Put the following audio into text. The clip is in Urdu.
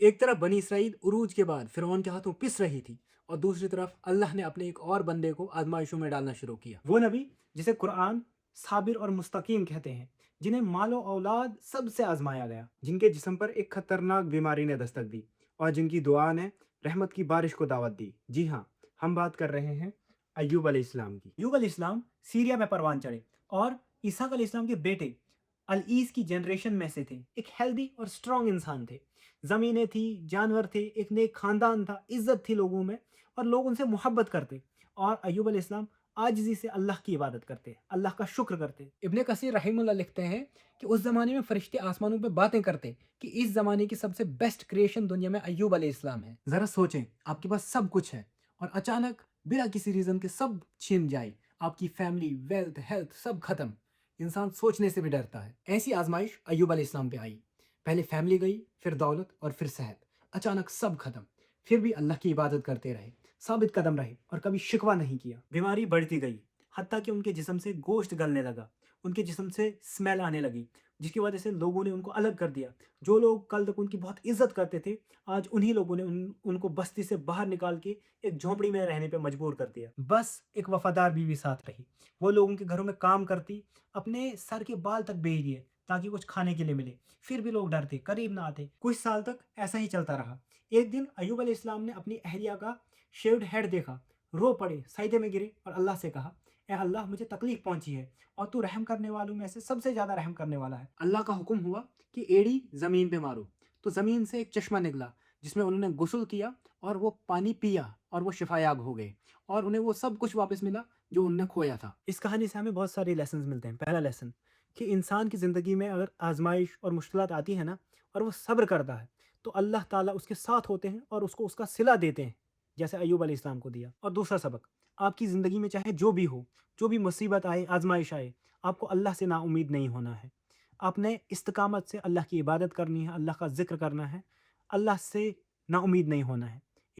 ایک طرف بنی اسرائیل عروج کے بعد فرعون کے ہاتھوں پس رہی تھی، اور دوسری طرف اللہ نے اپنے ایک اور بندے کو آزمائشوں میں ڈالنا شروع کیا۔ وہ نبی جسے قرآن صابر اور مستقیم کہتے ہیں، جنہیں مال و اولاد سب سے آزمایا گیا، جن کے جسم پر ایک خطرناک بیماری نے دستک دی، اور جن کی دعا نے رحمت کی بارش کو دعوت دی۔ جی ہاں، ہم بات کر رہے ہیں ایوب علیہ السلام کی۔ ایوب علیہ السلام سیریا میں پروان چڑھے اور اسحاق علیہ السلام کے بیٹے العیس کی جنریشن میں سے تھے۔ ایک ہیلدی اور اسٹرانگ انسان تھے، زمینیں تھی، جانور تھے، ایک نیک خاندان تھا، عزت تھی لوگوں میں، اور لوگ ان سے محبت کرتے۔ اور ایوب علیہ السلام عاجزی سے اللہ کی عبادت کرتے، اللہ کا شکر کرتے۔ ابن کثیر رحم اللہ لکھتے ہیں کہ اس زمانے میں فرشتے آسمانوں پہ باتیں کرتے کہ اس زمانے کی سب سے بیسٹ کریشن دنیا میں ایوب علیہ السلام ہے۔ ذرا سوچیں، آپ کے پاس سب کچھ ہے اور اچانک بلا کسی ریزن کے سب چھین جائے، آپ کی فیملی، ویلتھ، ہیلتھ سب ختم۔ انسان سوچنے سے بھی ڈرتا ہے۔ ایسی آزمائش ایوب علیہ السلام پہ آئی۔ پہلے فیملی گئی، پھر دولت، اور پھر صحت۔ اچانک سب ختم، پھر بھی اللہ کی عبادت کرتے رہے، ثابت قدم رہے، اور کبھی شکوہ نہیں کیا۔ بیماری بڑھتی گئی، حتیٰ کہ ان کے جسم سے گوشت گلنے لگا، ان کے جسم سے اسمیل آنے لگی، جس کی وجہ سے لوگوں نے ان کو الگ کر دیا۔ جو لوگ کل تک ان کی بہت عزت کرتے تھے، آج انہی لوگوں نے ان کو بستی سے باہر نکال کے ایک جھونپڑی میں رہنے پہ مجبور کر دیا۔ بس ایک وفادار بیوی ساتھ رہی، وہ لوگوں کے گھروں میں کام کرتی، اپنے سر کے بال تک بیچ دیے تاکہ کچھ کھانے کے لیے ملے، پھر بھی لوگ ڈرتے، قریب نہ آتے۔ کچھ سال تک ایسا ہی چلتا رہا۔ ایک دن ایوب علیہ السلام نے اپنی اہلیہ کا شیوڈ ہیڈ دیکھا، رو پڑے، سجدے میں گرے اور اللہ سے کہا، اے اللہ، مجھے تکلیف پہنچی ہے اور تو رحم کرنے والوں میں سے سب سے زیادہ رحم کرنے والا ہے۔ اللہ کا حکم ہوا کہ ایڑی زمین پہ مارو، تو زمین سے ایک چشمہ نکلا جس میں انہوں نے غسل کیا اور وہ پانی پیا، اور وہ شفا یاب ہو گئے، اور انہیں وہ سب کچھ واپس ملا جو انہوں نے کھویا تھا۔ اس کہانی سے ہمیں بہت سارے لیسنز ملتے ہیں۔ پہلا لیسن کہ انسان کی زندگی میں اگر آزمائش اور مشکلات آتی ہے نا، اور وہ صبر کرتا ہے، تو اللہ تعالیٰ اس کے ساتھ ہوتے ہیں اور اس کو اس کا صلہ دیتے ہیں، جیسے ایوب علیہ السلام کو دیا۔ اور دوسرا سبق، آپ کی زندگی میں چاہے جو بھی ہو، جو بھی مصیبت آئے، آزمائش آئے، آپ کو اللہ سے نا امید نہیں ہونا ہے۔ آپ نے استقامت سے اللہ کی عبادت کرنی ہے، اللہ کا ذکر کرنا ہے، اللہ سے نا امید نہیں ہونا ہے۔